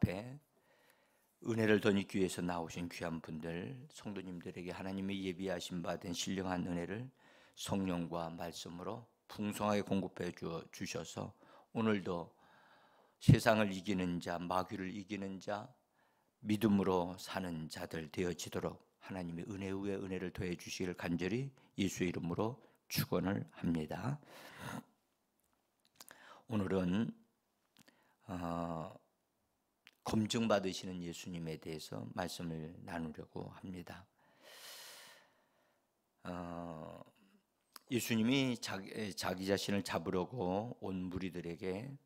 앞에 은혜를 더 잊기 위해서 나오신 귀한 분들, 성도님들에게 하나님의 예비하신 바 된 신령한 은혜를 성령과 말씀으로 풍성하게 공급해 주셔서 오늘도 세상을 이기는 자, 마귀를 이기는 자, 믿음으로 사는 자들 되어지도록 하나님의 은혜 위에 은혜를 더해 주시기를 간절히 예수의 이름으로 축원을 합니다. 오늘은 검증받으시는 예수님에 대해서 말씀을 나누려고 합니다. 예수님이 자기 자신을 잡으려고 온 무리들에게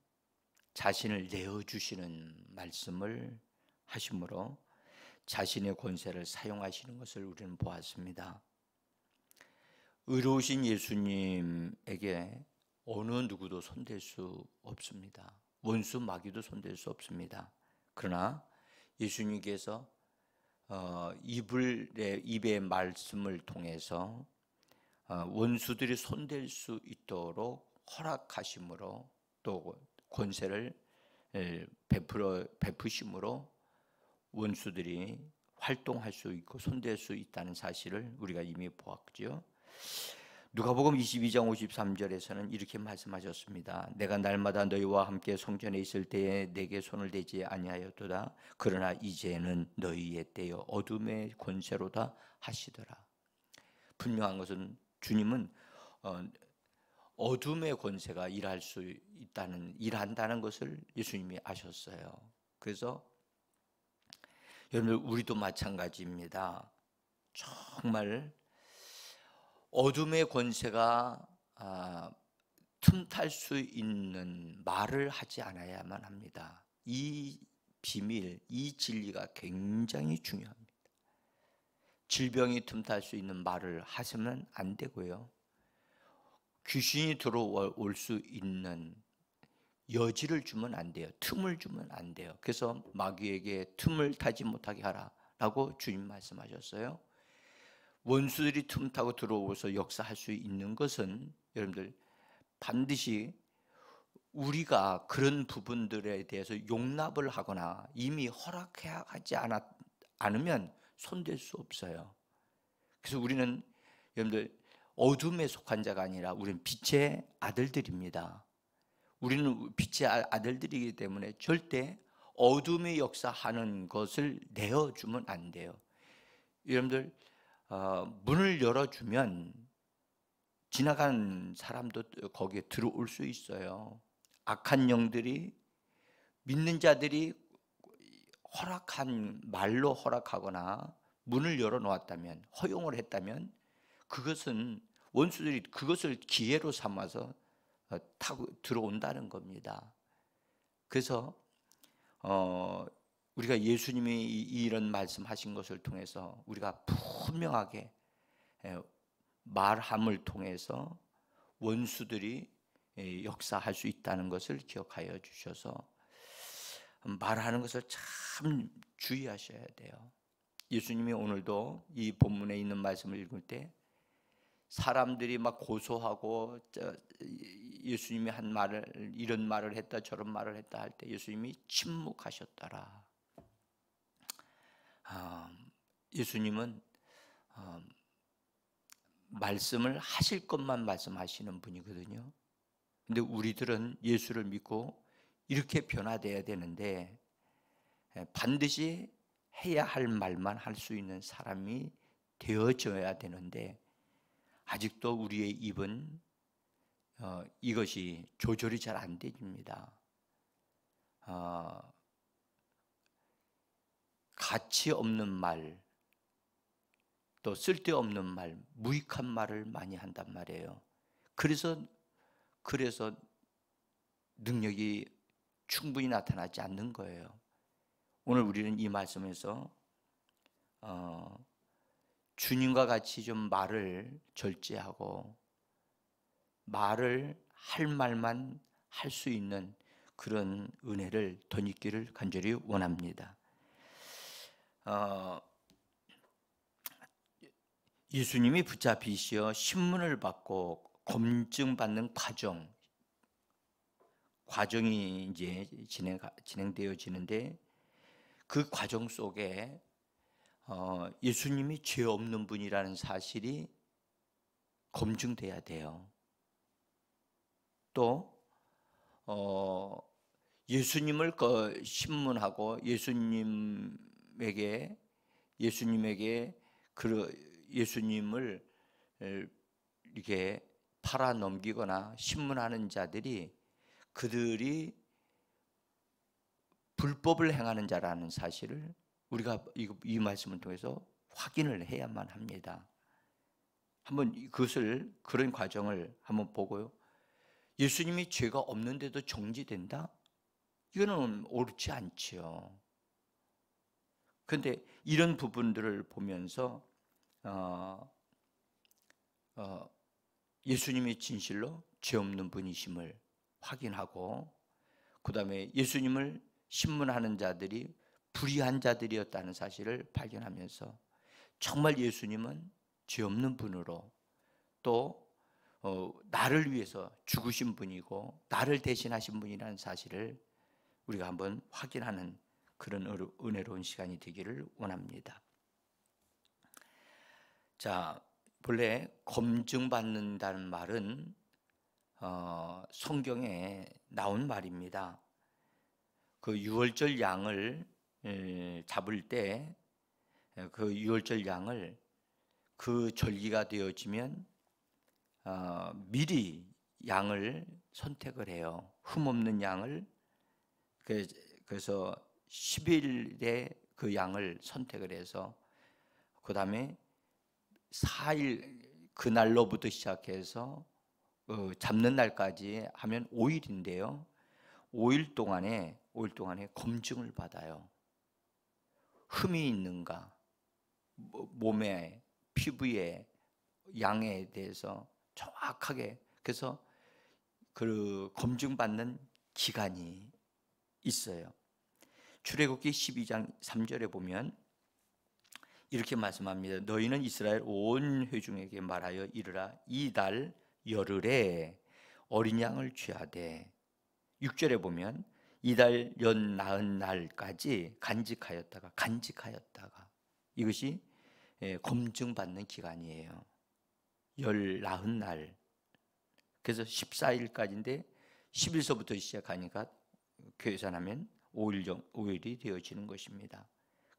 자신을 내어주시는 말씀을 하심으로 자신의 권세를 사용하시는 것을 우리는 보았습니다. 의로우신 예수님에게 어느 누구도 손댈 수 없습니다. 원수 마귀도 손댈 수 없습니다. 그러나 예수님께서 입의 말씀을 통해서 원수들이 손댈 수 있도록 허락하심으로 또 권세를 베푸심으로 원수들이 활동할 수 있고 손댈 수 있다는 사실을 우리가 이미 보았죠. 누가복음 22장 53절에서는 이렇게 말씀하셨습니다. 내가 날마다 너희와 함께 성전에 있을 때에 내게 손을 대지 아니하였도다. 그러나 이제는 너희의 때요 어둠의 권세로다 하시더라. 분명한 것은 주님은 어둠의 권세가 일한다는 것을 예수님이 아셨어요. 그래서 여러분들 우리도 마찬가지입니다. 정말 어둠의 권세가 틈탈 수 있는 말을 하지 않아야만 합니다. 이 비밀, 이 진리가 굉장히 중요합니다. 질병이 틈탈 수 있는 말을 하시면 안 되고요. 귀신이 들어올 수 있는 여지를 주면 안 돼요. 틈을 주면 안 돼요. 그래서 마귀에게 틈을 타지 못하게 하라고 주님 말씀하셨어요. 원수들이 틈타고 들어오서 역사할 수 있는 것은 여러분들 반드시 우리가 그런 부분들에 대해서 용납을 하거나 이미 허락해야 하지 않으면 손댈 수 없어요. 그래서 우리는 여러분들 어둠에 속한 자가 아니라 우리는 빛의 아들들입니다. 우리는 빛의 아들들이기 때문에 절대 어둠의 역사하는 것을 내어주면 안 돼요. 여러분들 문을 열어주면 지나간 사람도 거기에 들어올 수 있어요. 악한 영들이 믿는 자들이 허락한 말로 허락하거나 문을 열어놓았다면, 허용을 했다면 그것은 원수들이 그것을 기회로 삼아서 타고 들어온다는 겁니다. 그래서 우리가 예수님이 이런 말씀하신 것을 통해서 우리가 분명하게 말함을 통해서 원수들이 역사할 수 있다는 것을 기억하여 주셔서 말하는 것을 참 주의하셔야 돼요. 예수님이 오늘도 이 본문에 있는 말씀을 읽을 때 사람들이 막 고소하고 예수님이 한 말을 이런 말을 했다 저런 말을 했다 할 때 예수님이 침묵하셨더라. 예수님은 말씀을 하실 것만 말씀하시는 분이거든요. 근데 우리들은 예수를 믿고 이렇게 변화되어야 되는데 반드시 해야 할 말만 할 수 있는 사람이 되어져야 되는데 아직도 우리의 입은 이것이 조절이 잘 안 됩니다. 가치 없는 말, 또 쓸데없는 말, 무익한 말을 많이 한단 말이에요. 그래서 능력이 충분히 나타나지 않는 거예요. 오늘 우리는 이 말씀에서 주님과 같이 좀 말을 절제하고 말을 할 말만 할 수 있는 그런 은혜를 덧입기를 간절히 원합니다. 예수님이 붙잡히시어 신문을 받고 검증받는 과정이 이제 진행되어지는데 그 과정 속에 예수님이 죄 없는 분이라는 사실이 검증돼야 돼요. 또 예수님을 신문하고 예수님에게 예수님을 이렇게 팔아 넘기거나 신문하는 자들이 그들이 불법을 행하는 자라는 사실을 우리가 이 말씀을 통해서 확인을 해야만 합니다. 한번 그런 과정을 한번 보고요. 예수님이 죄가 없는데도 정죄된다? 이거는 옳지 않지요. 그런데 이런 부분들을 보면서 예수님이 진실로 죄 없는 분이심을 확인하고, 그 다음에 예수님을 신문하는 자들이 불의한 자들이었다는 사실을 발견하면서 정말 예수님은 죄 없는 분으로 또 나를 위해서 죽으신 분이고 나를 대신하신 분이라는 사실을 우리가 한번 확인하는 그런 은혜로운 시간이 되기를 원합니다. 자, 본래 검증받는다는 말은 성경에 나온 말입니다. 그 유월절 양을 잡을 때 그 유월절 양을 그 절기가 되어지면 미리 양을 선택을 해요. 흠없는 양을. 그래서 10일에 그 양을 선택을 해서 그 다음에 4일 그날로부터 시작해서 잡는 날까지 하면 5일인데요. 5일 동안에 검증을 받아요. 흠이 있는가, 몸에, 피부에, 양에 대해서 정확하게, 그래서 그 검증받는 기간이 있어요. 출애굽기 12장 3절에 보면 이렇게 말씀합니다. 너희는 이스라엘 온 회중에게 말하여 이르라. 이달 열흘에 어린 양을 취하되, 6절에 보면 이달 연 나흔 날까지 간직하였다가 이것이 검증받는 기간이에요. 열 나흔 날. 그래서 14일까지인데 10일서부터 시작하니까 계산하면 5일이 되어지는 것입니다.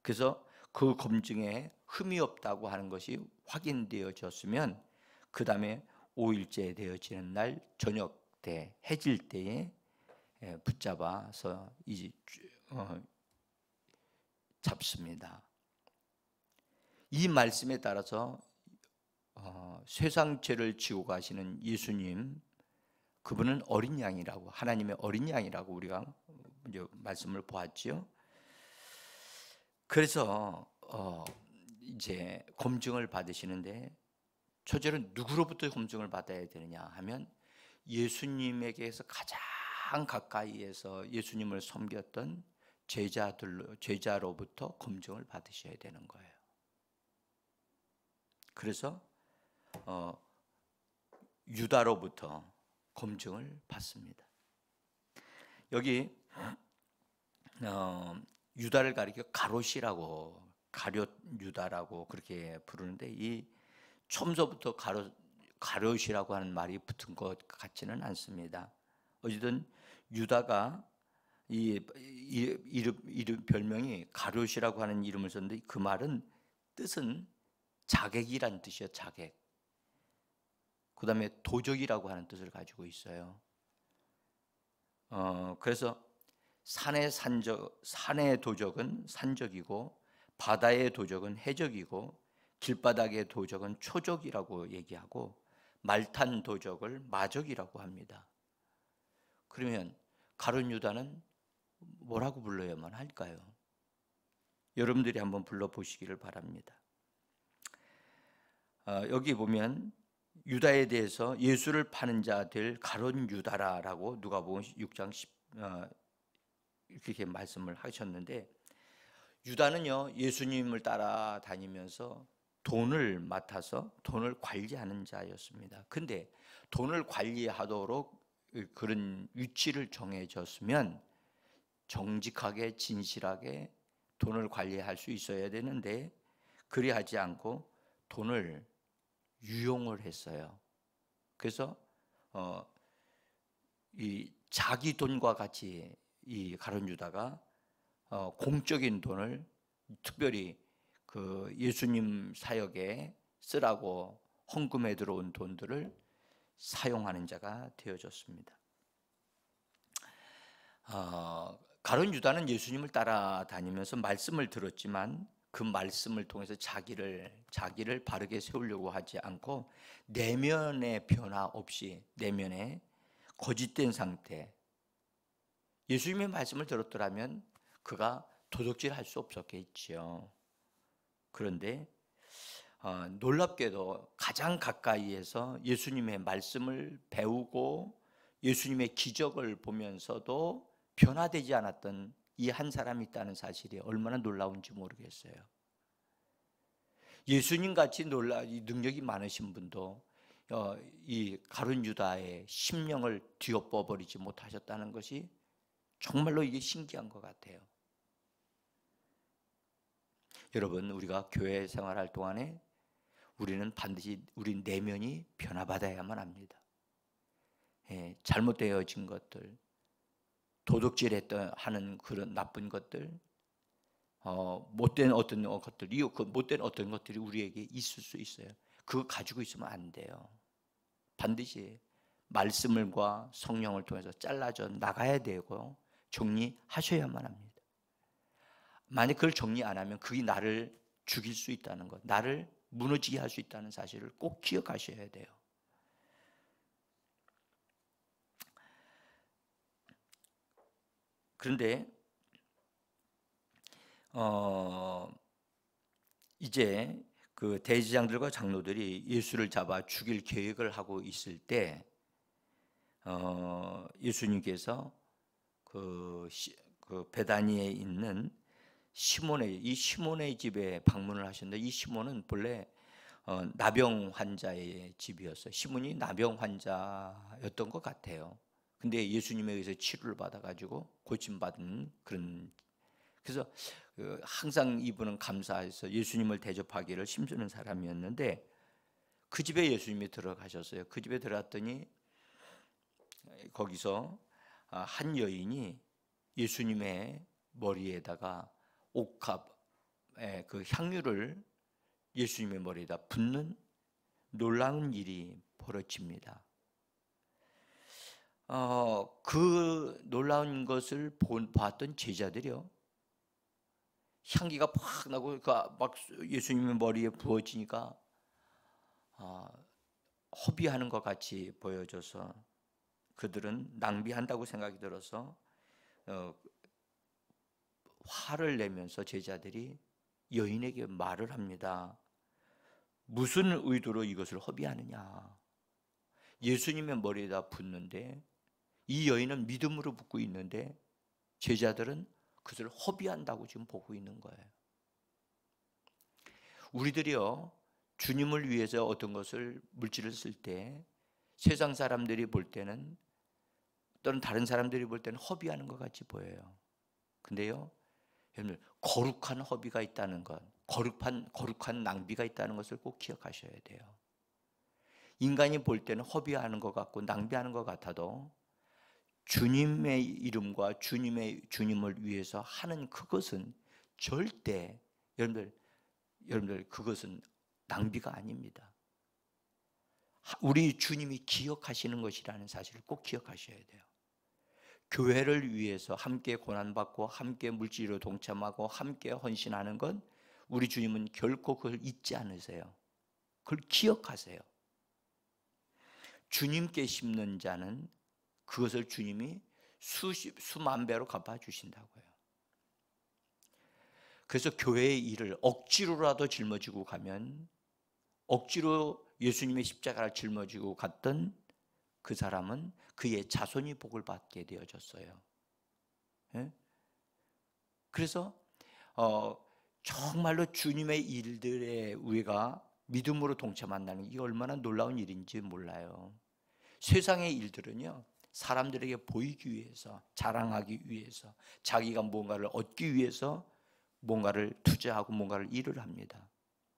그래서 그 검증에 흠이 없다고 하는 것이 확인되어졌으면 그 다음에 5일째 되어지는 날 저녁 때 해질 때에 붙잡아서 잡습니다. 이 말씀에 따라서 세상 죄를 지고 가시는 예수님, 그분은 어린 양이라고, 하나님의 어린 양이라고 우리가 이제 말씀을 보았지요. 그래서 이제 검증을 받으시는데, 첫째는 누구로부터 검증을 받아야 되느냐 하면 예수님에게서 가장 가까이에서 예수님을 섬겼던 제자로부터 검증을 받으셔야 되는 거예요. 그래서 유다로부터 검증을 받습니다. 여기 유다를 가리켜 가롯이라고, 가롯 유다라고 그렇게 부르는데, 이 처음서부터 가롯이라고 하는 말이 붙은 것 같지는 않습니다. 어쨌든 유다가 이 이름 별명이 가롯이라고 하는 이름을 썼는데, 그 말은 뜻은 자객이란 뜻이에요. 자객. 그 다음에 도적이라고 하는 뜻을 가지고 있어요. 그래서 산의 도적은 산적이고, 바다의 도적은 해적이고, 길바닥의 도적은 초적이라고 얘기하고, 말탄 도적을 마적이라고 합니다. 그러면 가룟 유다는 뭐라고 불러야만 할까요? 여러분들이 한번 불러보시기를 바랍니다. 여기 보면 유다에 대해서 예수를 파는 자들 가룟 유다라고 누가복음 6장 10 이렇게 말씀을 하셨는데, 유다는요 예수님을 따라다니면서 돈을 맡아서 돈을 관리하는 자였습니다. 근데 돈을 관리하도록 그런 위치를 정해졌으면 정직하게 진실하게 돈을 관리할 수 있어야 되는데 그리하지 않고 돈을 유용을 했어요. 그래서 이 자기 돈과 같이 이 가룟 유다가 공적인 돈을 특별히 그 예수님 사역에 쓰라고 헌금에 들어온 돈들을 사용하는 자가 되어졌습니다. 가룟 유다는 예수님을 따라다니면서 말씀을 들었지만 그 말씀을 통해서 자기를 바르게 세우려고 하지 않고 내면의 변화 없이 내면에 거짓된 상태, 예수님의 말씀을 들었더라면 그가 도둑질할 수 없었겠지요. 그런데 놀랍게도 가장 가까이에서 예수님의 말씀을 배우고 예수님의 기적을 보면서도 변화되지 않았던 이 한 사람이 있다는 사실이 얼마나 놀라운지 모르겠어요. 예수님 같이 능력이 많으신 분도 이 가룟 유다의 심령을 뒤엎어 버리지 못하셨다는 것이 정말로 이게 신기한 것 같아요. 여러분, 우리가 교회 생활할 동안에 우리는 반드시 우리 내면이 변화받아야만 합니다. 잘못되어진 것들, 도둑질했던 하는 그런 나쁜 것들, 못된 어떤 것들, 그 못된 어떤 것들이 우리에게 있을 수 있어요. 그거 가지고 있으면 안 돼요. 반드시 말씀과 성령을 통해서 잘라져 나가야 되고 정리하셔야만 합니다. 만약 그걸 정리 안 하면 그게 나를 죽일 수 있다는 것, 나를 무너지게 할 수 있다는 사실을 꼭 기억하셔야 돼요. 그런데 이제 그 대제사장들과 장로들이 예수를 잡아 죽일 계획을 하고 있을 때 예수님께서 그 베다니에 있는 시몬의 집에 방문을 하셨는데, 이 시몬은 본래 나병 환자의 집이었어요. 시몬이 나병 환자였던 것 같아요. 근데 예수님에 의해서 치료를 받아가지고 고침받은 그런, 그래서 항상 이분은 감사해서 예수님을 대접하기를 힘쓰는 사람이었는데, 그 집에 예수님이 들어가셨어요. 그 집에 들어갔더니 거기서 한 여인이 예수님의 머리에다가 옥합의 그 향유를 예수님의 머리에다 붓는 놀라운 일이 벌어집니다. 그 놀라운 것을 봤던 제자들이요, 향기가 팍 나고 막 예수님의 머리에 부어지니까 허비하는 것 같이 보여져서 그들은 낭비한다고 생각이 들어서 화를 내면서 제자들이 여인에게 말을 합니다. 무슨 의도로 이것을 허비하느냐? 예수님의 머리에다 붓는데 이 여인은 믿음으로 붓고 있는데 제자들은 그것을 허비한다고 지금 보고 있는 거예요. 우리들이요, 주님을 위해서 어떤 것을 물질을 쓸 때 세상 사람들이 볼 때는 또는 다른 사람들이 볼 때는 허비하는 것 같이 보여요. 근데요, 여러분, 거룩한 허비가 있다는 것, 거룩한 낭비가 있다는 것을 꼭 기억하셔야 돼요. 인간이 볼 때는 허비하는 것 같고 낭비하는 것 같아도 주님의 이름과 주님을 위해서 하는 그것은 절대 여러분들 그것은 낭비가 아닙니다. 우리 주님이 기억하시는 것이라는 사실을 꼭 기억하셔야 돼요. 교회를 위해서 함께 고난받고 함께 물질로 동참하고 함께 헌신하는 건 우리 주님은 결코 그걸 잊지 않으세요. 그걸 기억하세요. 주님께 심는 자는 그것을 주님이 수만 배로 갚아주신다고요. 그래서 교회의 일을 억지로라도 짊어지고 가면, 억지로 예수님의 십자가를 짊어지고 갔던 그 사람은 그의 자손이 복을 받게 되어졌어요. 그래서 정말로 주님의 일들에 우리가 믿음으로 동참한다는 게 얼마나 놀라운 일인지 몰라요. 세상의 일들은요, 사람들에게 보이기 위해서, 자랑하기 위해서, 자기가 뭔가를 얻기 위해서 뭔가를 투자하고 뭔가를 일을 합니다.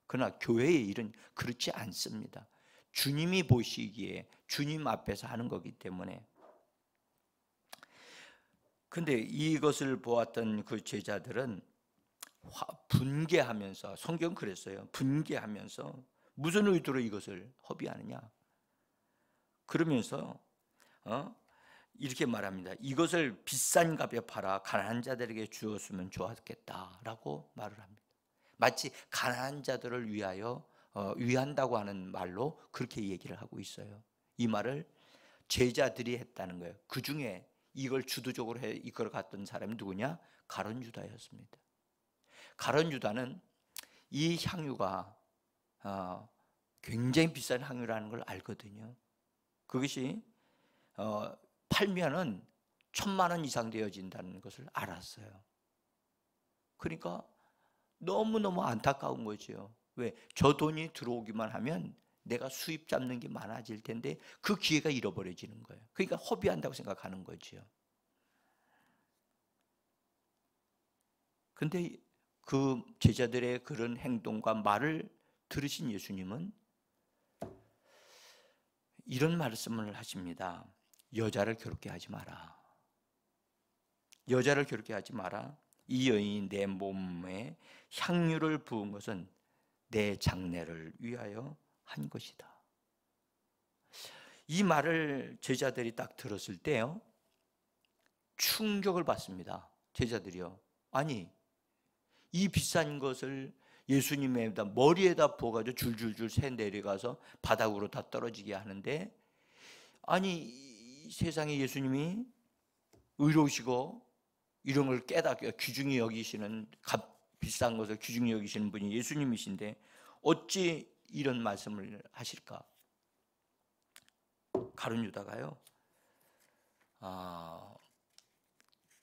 그러나 교회의 일은 그렇지 않습니다. 주님이 보시기에 주님 앞에서 하는 거기 때문에. 근데 이것을 보았던 그 제자들은 분개하면서, 성경 그랬어요. 분개하면서 무슨 의도로 이것을 허비하느냐? 그러면서 이렇게 말합니다. 이것을 비싼 값에 팔아 가난한 자들에게 주었으면 좋았겠다라고 말을 합니다. 마치 가난한 자들을 위하여 위한다고 하는 말로 그렇게 얘기를 하고 있어요. 이 말을 제자들이 했다는 거예요. 그 중에 이걸 주도적으로 이끌어 갔던 사람이 누구냐? 가룟 유다였습니다. 가룟 유다는 이 향유가 굉장히 비싼 향유라는 걸 알거든요. 그것이 팔면은 1,000,000원 이상 되어진다는 것을 알았어요. 그러니까 너무너무 안타까운 거죠. 왜? 저 돈이 들어오기만 하면 내가 수입 잡는 게 많아질 텐데 그 기회가 잃어버려지는 거예요. 그러니까 허비한다고 생각하는 거죠. 근데 그 제자들의 그런 행동과 말을 들으신 예수님은 이런 말씀을 하십니다. 여자를 괴롭게 하지 마라. 여자를 괴롭게 하지 마라. 이 여인이 내 몸에 향유를 부은 것은 내 장례를 위하여 한 것이다. 이 말을 제자들이 딱 들었을 때요, 충격을 받습니다. 제자들이요. 아니, 이 비싼 것을 예수님에다 머리에다 부어가지고 줄줄줄 새 내려가서 바닥으로 다 떨어지게 하는데, 아니 이 세상에 예수님이 의로우시고 이런 걸 깨닫게 귀중히 여기시는, 비싼 것을 귀중히 여기시는 분이 예수님이신데 어찌 이런 말씀을 하실까? 가룟 유다가요,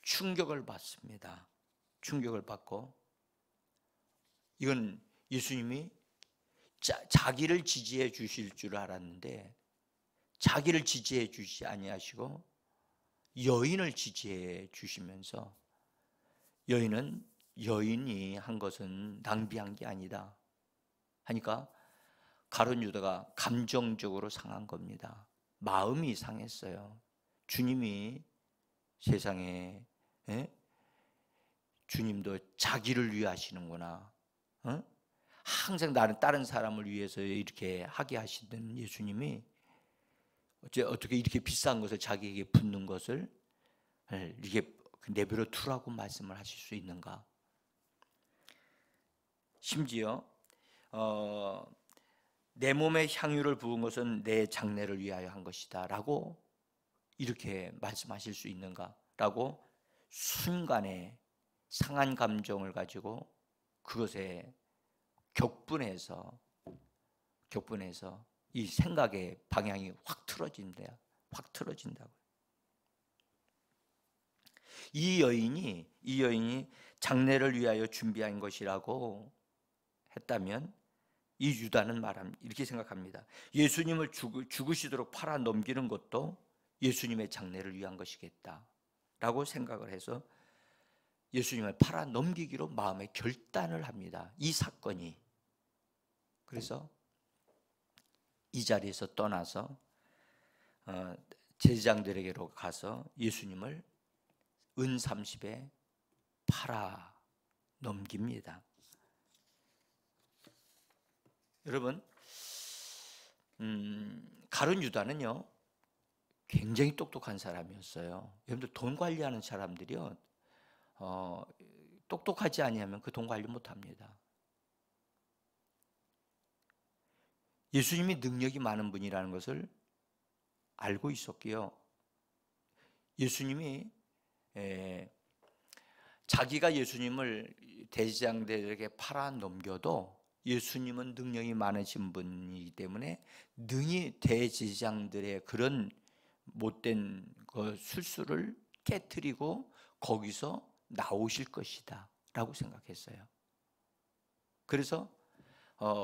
충격을 받습니다. 충격을 받고, 이건 예수님이 자기를 지지해 주실 줄 알았는데 자기를 지지해 주시지 아니하시고 여인을 지지해 주시면서, 여인이 한 것은 낭비한 게 아니다 하니까 가룟 유다가 감정적으로 상한 겁니다. 마음이 상했어요. 주님이 세상에, 주님도 자기를 위해 하시는구나. 항상 나는 다른 사람을 위해서 이렇게 하게 하시던 예수님이 어떻게 이렇게 비싼 것을 자기에게 붓는 것을 이렇게 내버려 두라고 말씀을 하실 수 있는가? 심지어 내 몸에 향유를 부은 것은 내 장례를 위하여 한 것이다 라고 이렇게 말씀하실 수 있는가? 라고 순간에 상한 감정을 가지고 그것에 격분해서 이 생각의 방향이 확 틀어진다고요. 이 여인이 장례를 위하여 준비한 것이라고 했다면 이 유다는 이렇게 생각합니다. 예수님을 죽으시도록 팔아 넘기는 것도 예수님의 장례를 위한 것이겠다라고 생각을 해서 예수님을 팔아 넘기기로 마음의 결단을 합니다. 이 사건이. 그래서 이 자리에서 떠나서 제사장들에게로 가서 예수님을 은 30에 팔아 넘깁니다. 여러분, 가룟 유다는요 굉장히 똑똑한 사람이었어요. 여러분들 돈 관리하는 사람들이요, 똑똑하지 아니하면 그 돈 관리 못합니다. 예수님이 능력이 많은 분이라는 것을 알고 있었고요, 예수님이 자기가 예수님을 대제사장들에게 팔아 넘겨도 예수님은 능력이 많으신 분이기 때문에 능히 대제사장들의 그런 못된 술수를 깨트리고 거기서 나오실 것이다 라고 생각했어요. 그래서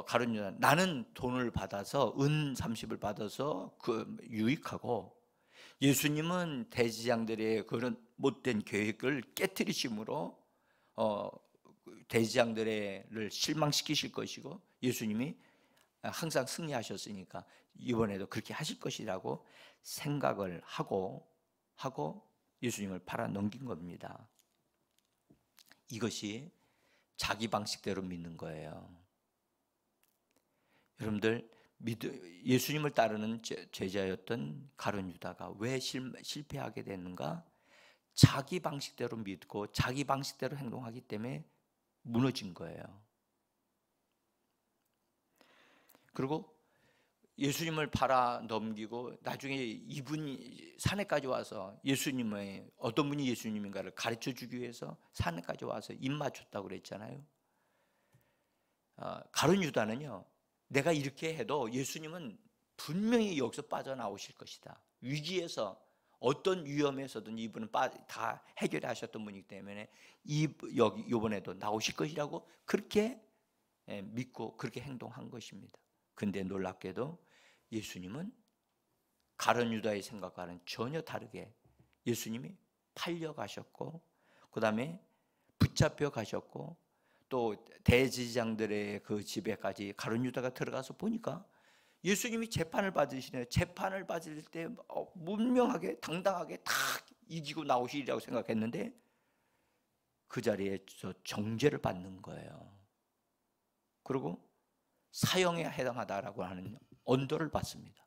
가룟 유다, 나는 돈을 받아서 은 30을 받아서 유익하고 예수님은 대제사장들의 그런 못된 계획을 깨트리심으로 대제사장들을 실망시키실 것이고 예수님이 항상 승리하셨으니까 이번에도 그렇게 하실 것이라고 생각을 하고 예수님을 팔아 넘긴 겁니다. 이것이 자기 방식대로 믿는 거예요. 여러분들, 예수님을 따르는 제자였던 가룟 유다가 왜 실패하게 됐는가? 자기 방식대로 믿고 자기 방식대로 행동하기 때문에 무너진 거예요. 그리고 예수님을 팔아 넘기고 나중에 이분이 산에까지 와서 예수님의 어떤 분이 예수님인가를 가르쳐 주기 위해서 산에까지 와서 입 맞췄다고 그랬잖아요. 가룟 유다는요, 내가 이렇게 해도 예수님은 분명히 여기서 빠져나오실 것이다. 위기에서 어떤 위험에서든 이분은 다 해결하셨던 분이기 때문에 이번에도 나오실 것이라고 그렇게 믿고 그렇게 행동한 것입니다. 근데 놀랍게도 예수님은 가룟 유다의 생각과는 전혀 다르게 예수님이 팔려 가셨고, 그 다음에 붙잡혀 가셨고, 또 대제사장들의 그 집에까지 가룟 유다가 들어가서 보니까 예수님이 재판을 받으시네요. 재판을 받을 때 분명하게 당당하게 다 이기고 나오시리라고 생각했는데 그 자리에서 정죄를 받는 거예요. 그리고 사형에 해당하다라고 하는 언도를 받습니다.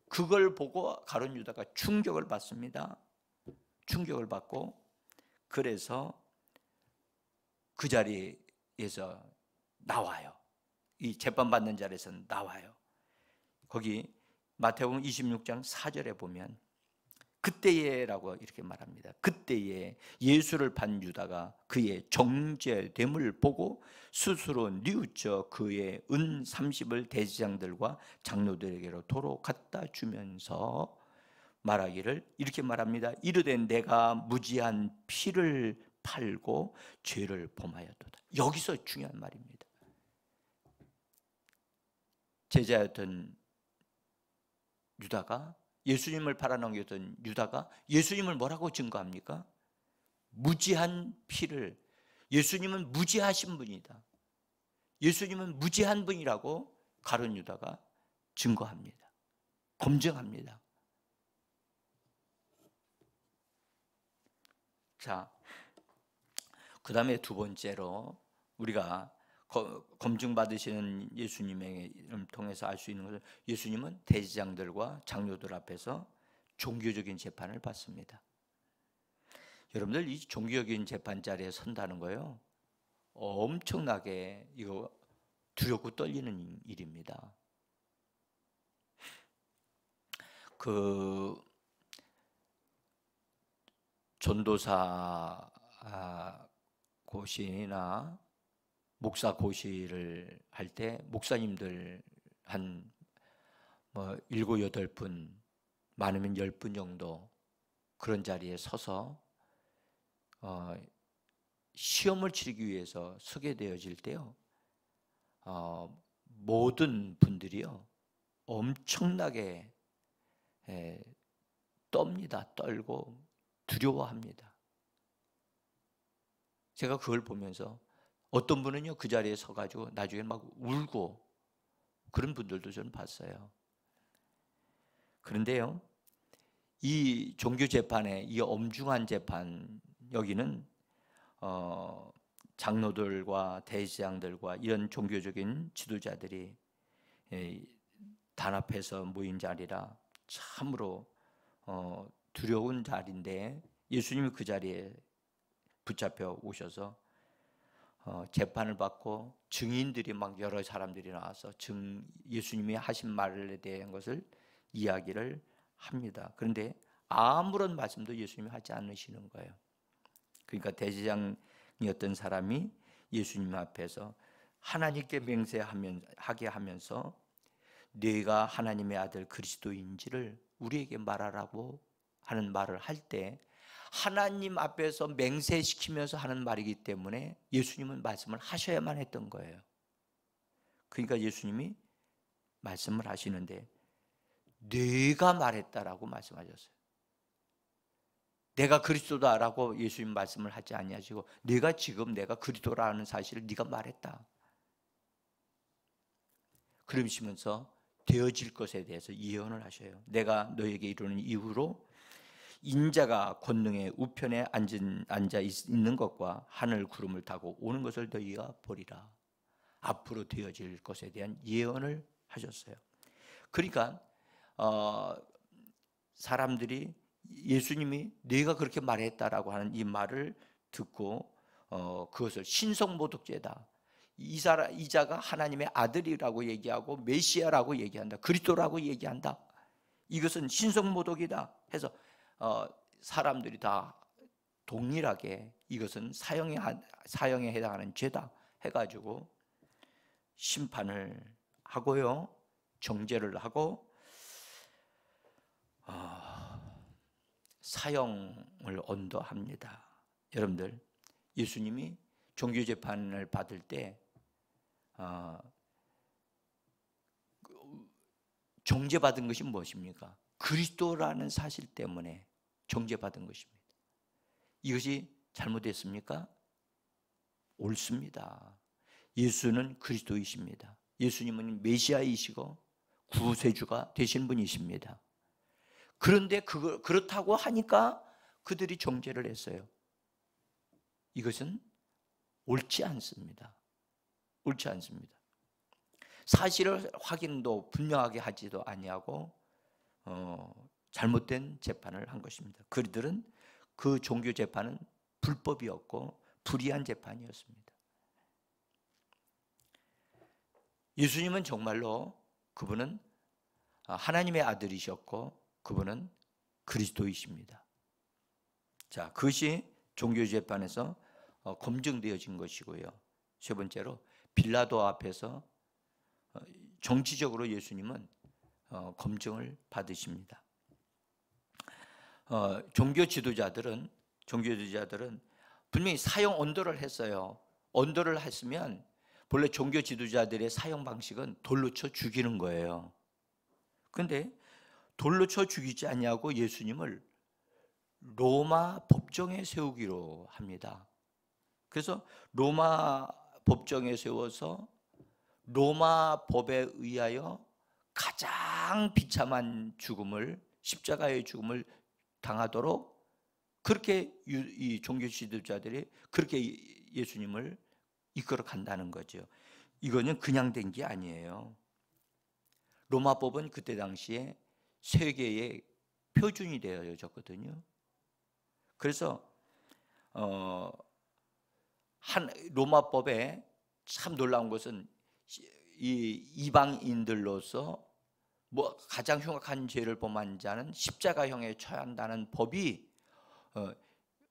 그걸 보고 가룟 유다가 충격을 받습니다. 충격을 받고 그래서 그 자리에서 나와요. 이 재판받는 자리에서 나와요. 거기 마태복음 26장 4절에 보면 그때에라고 이렇게 말합니다. 그때에 예수를 판 유다가 그의 정죄됨을 보고 스스로 뉘우쳐 그의 은 30을 대제사장들과 장로들에게로 도로 갖다 주면서 말하기를 이렇게 말합니다. 이르되 내가 무지한 피를 팔고 죄를 범하였도다. 여기서 중요한 말입니다. 제자였던 유다가, 예수님을 팔아넘겼던 유다가 예수님을 뭐라고 증거합니까? 무지한 피를, 예수님은 무지하신 분이다, 예수님은 무지한 분이라고 가룟 유다가 증거합니다. 검증합니다. 자, 그 다음에 두 번째로 우리가 검증받으시는 예수님을 통해서 알 수 있는 것은 예수님은 대제사장들과 장로들 앞에서 종교적인 재판을 받습니다. 여러분들, 이 종교적인 재판 자리에 선다는 거요, 엄청나게 이거 두렵고 떨리는 일입니다. 그 전도사 고시나 목사 고시를 할 때 목사님들 한 7, 8분, 많으면 10분 정도 그런 자리에 서서 시험을 치르기 위해서 서게 되어질 때요, 모든 분들이요 엄청나게 떱니다. 떨고 두려워합니다. 제가 그걸 보면서 어떤 분은요 그 자리에 서가지고 나중에 막 울고 그런 분들도 저는 봤어요. 그런데요, 이 종교 재판의 이 엄중한 재판, 여기는 장로들과 대제사장들과 이런 종교적인 지도자들이 단합해서 모인 자리라 참으로 두려운 자리인데 예수님이 그 자리에 붙잡혀 오셔서 재판을 받고 증인들이 막 여러 사람들이 나와서 예수님이 하신 말에 대한 것을 이야기를 합니다. 그런데 아무런 말씀도 예수님이 하지 않으시는 거예요. 그러니까 대제사장이었던 사람이 예수님 앞에서 하나님께 맹세하게 하면서 네가 하나님의 아들 그리스도인지를 우리에게 말하라고 하는 말을 할 때 하나님 앞에서 맹세시키면서 하는 말이기 때문에 예수님은 말씀을 하셔야만 했던 거예요. 그러니까 예수님이 말씀을 하시는데 네가 말했다라고 말씀하셨어요. 내가 그리스도다라고 예수님 말씀을 하지 아니하시고 내가 지금 내가 그리스도라는 사실을 네가 말했다. 그러시면서 되어질 것에 대해서 예언을 하셔요. 내가 너에게 이르는 이후로 인자가 권능의 우편에 앉아 있는 것과 하늘 구름을 타고 오는 것을 너희가 보리라. 앞으로 되어질 것에 대한 예언을 하셨어요. 그러니까 사람들이 예수님이 네가 그렇게 말했다라고 하는 이 말을 듣고 그것을 신성모독죄다. 이자가 하나님의 아들이라고 얘기하고 메시아라고 얘기한다. 그리스도라고 얘기한다. 이것은 신성모독이다 해서 사람들이 다 동일하게 이것은 사형에 해당하는 죄다 해가지고 심판을 하고요, 정죄를 하고 사형을 언도합니다. 여러분들, 예수님이 종교재판을 받을 때 정죄받은 것이 무엇입니까? 그리스도라는 사실 때문에 정죄받은 것입니다. 이것이 잘못됐습니까? 옳습니다. 예수는 그리스도이십니다. 예수님은 메시아이시고 구세주가 되신 분이십니다. 그런데 그렇다고 하니까 그들이 정죄를 했어요. 이것은 옳지 않습니다. 옳지 않습니다. 사실을 확인도 분명하게 하지도 아니하고 잘못된 재판을 한 것입니다. 그들은 그 종교 재판은 불법이었고 불의한 재판이었습니다. 예수님은 정말로 그분은 하나님의 아들이셨고 그분은 그리스도이십니다. 자, 그것이 종교 재판에서 검증되어진 것이고요. 세 번째로 빌라도 앞에서 정치적으로 예수님은 검증을 받으십니다. 종교 지도자들은 분명히 사형 언도를 했어요. 언도를 했으면 본래 종교 지도자들의 사형 방식은 돌로 쳐 죽이는 거예요. 그런데 돌로 쳐 죽이지 않냐고 예수님을 로마 법정에 세우기로 합니다. 그래서 로마 법정에 세워서 로마 법에 의하여 가장 비참한 죽음을, 십자가의 죽음을 당하도록 그렇게 이 종교 지도자들이 그렇게 예수님을 이끌어 간다는 거죠. 이거는 그냥 된 게 아니에요. 로마법은 그때 당시에 세계의 표준이 되어졌거든요. 그래서 로마법에 참 놀라운 것은 이 이방인들로서 가장 흉악한 죄를 범한 자는 십자가형에 처한다는 법이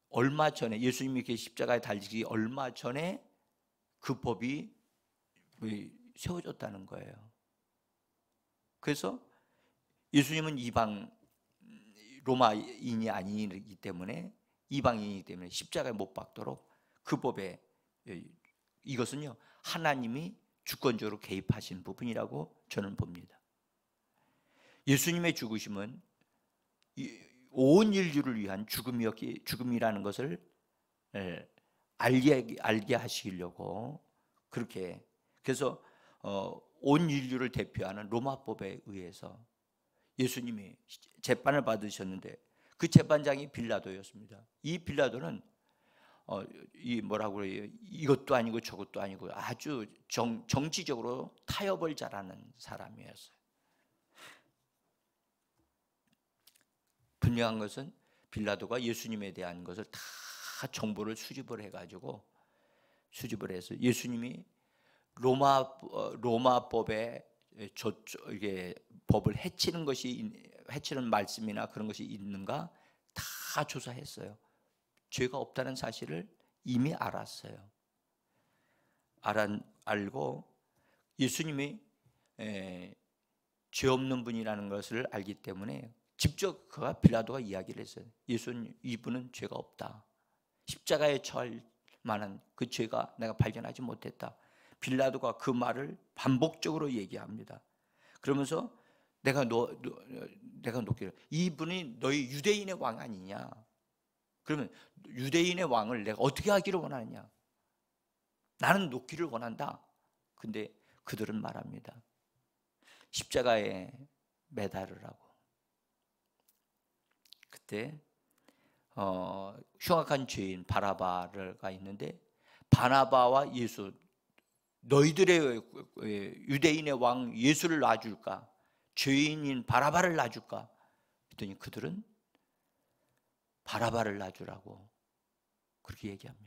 얼마 전에 예수님이 십자가에 달리기 얼마 전에 그 법이 세워졌다는 거예요. 그래서 예수님은 로마인이 아니기 때문에, 이방인이기 때문에 십자가에 못 박도록 그 법에, 이것은요 하나님이 주권적으로 개입하신 부분이라고 저는 봅니다. 예수님의 죽으심은 온 인류를 위한 죽음이라는 것을 알게 하시려고 그렇게, 그래서 온 인류를 대표하는 로마법에 의해서 예수님이 재판을 받으셨는데 그 재판장이 빌라도였습니다. 이 빌라도는 이 뭐라고 그래요? 이것도 아니고 저것도 아니고 아주 정치적으로 타협을 잘하는 사람이었어요. 분명한 것은 빌라도가 예수님에 대한 것을 다 정보를 수집을 해서 예수님이 로마법에 이게 법을 해치는 말씀이나 그런 것이 있는가 다 조사했어요. 죄가 없다는 사실을 이미 알았어요. 알고 예수님이 죄 없는 분이라는 것을 알기 때문에 직접 빌라도가 이야기를 했어요. 이분은 죄가 없다. 십자가에 처할 만한 그 죄가 내가 발견하지 못했다. 빌라도가 그 말을 반복적으로 얘기합니다. 그러면서 내가 높게, 이분이 너희 유대인의 왕 아니냐? 그러면 유대인의 왕을 내가 어떻게 하기를 원하느냐? 나는 놓기를 원한다. 근데 그들은 말합니다. 십자가에 매달으라고. 그때 흉악한 죄인 바라바가 있는데, 바나바와 예수, 너희들의 유대인의 왕 예수를 놔줄까? 죄인인 바라바를 놔줄까? 그랬더니 그들은 바라바를 놔주라고 그렇게 얘기합니다.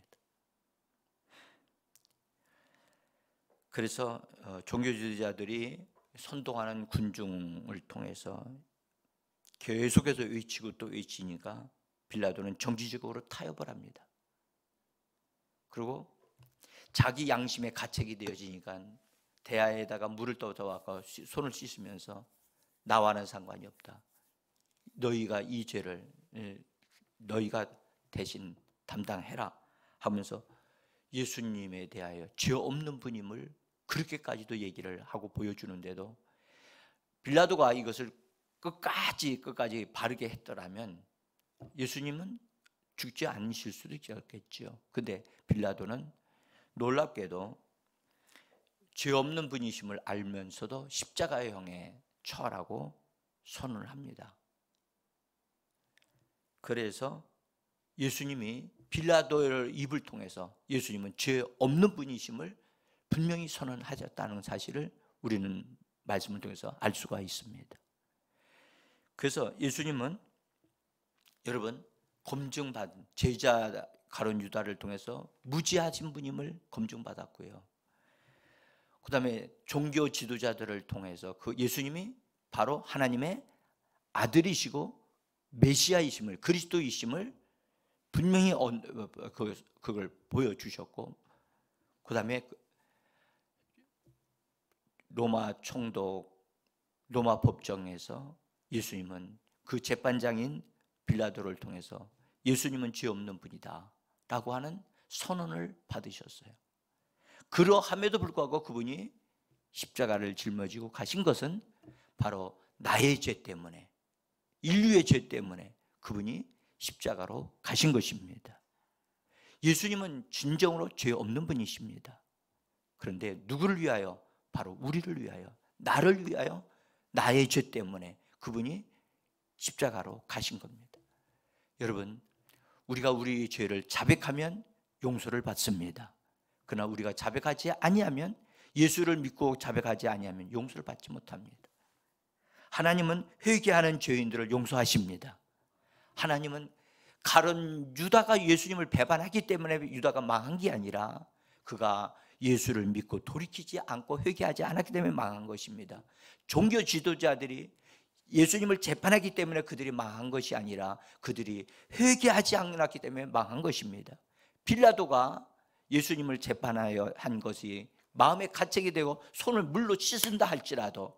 그래서 종교 지도자들이 선동하는 군중을 통해서 계속해서 외치고 또 외치니까 빌라도는 정치적으로 타협을 합니다. 그리고 자기 양심의 가책이 되어지니까 대야에다가 물을 떠서 손을 씻으면서 나와는 상관이 없다. 너희가 이 죄를 너희가 대신 담당해라 하면서 예수님에 대하여 죄 없는 분임을 그렇게까지도 얘기를 하고 보여주는데도 빌라도가 이것을 끝까지 바르게 했더라면 예수님은 죽지 않으실 수도 있겠죠. 근데 빌라도는 놀랍게도 죄 없는 분이심을 알면서도 십자가형에 처하라고 선언을 합니다. 그래서 예수님이 빌라도의 입을 통해서 예수님은 죄 없는 분이심을 분명히 선언하셨다는 사실을 우리는 말씀을 통해서 알 수가 있습니다. 그래서 예수님은 여러분 검증받은 제자 가룟 유다를 통해서 무지하신 분임을 검증받았고요. 그 다음에 종교 지도자들을 통해서 그 예수님이 바로 하나님의 아들이시고 메시아이심을, 그리스도이심을 분명히 그걸 보여주셨고, 그 다음에 로마 총독, 로마 법정에서 예수님은 그 재판장인 빌라도를 통해서 예수님은 죄 없는 분이다 라고 하는 선언을 받으셨어요. 그러함에도 불구하고 그분이 십자가를 짊어지고 가신 것은 바로 나의 죄 때문에, 인류의 죄 때문에 그분이 십자가로 가신 것입니다. 예수님은 진정으로 죄 없는 분이십니다. 그런데 누구를 위하여? 바로 우리를 위하여, 나를 위하여, 나의 죄 때문에 그분이 십자가로 가신 겁니다. 여러분, 우리가 우리의 죄를 자백하면 용서를 받습니다. 그러나 우리가 자백하지 아니하면, 예수를 믿고 자백하지 아니하면 용서를 받지 못합니다. 하나님은 회개하는 죄인들을 용서하십니다. 하나님은 가룟 유다가 예수님을 배반하기 때문에 유다가 망한 게 아니라 그가 예수를 믿고 돌이키지 않고 회개하지 않았기 때문에 망한 것입니다. 종교 지도자들이 예수님을 재판하기 때문에 그들이 망한 것이 아니라 그들이 회개하지 않았기 때문에 망한 것입니다. 빌라도가 예수님을 재판하여 한 것이 마음에 가책이 되고 손을 물로 씻은다 할지라도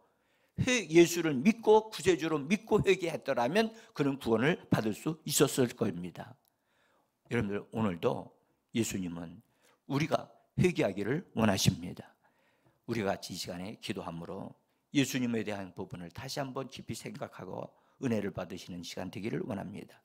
예수를 믿고 구세주로 믿고 회개했더라면 그는 구원을 받을 수 있었을 겁니다. 여러분들, 오늘도 예수님은 우리가 회개하기를 원하십니다. 우리가 같이 이 시간에 기도함으로 예수님에 대한 부분을 다시 한번 깊이 생각하고 은혜를 받으시는 시간 되기를 원합니다.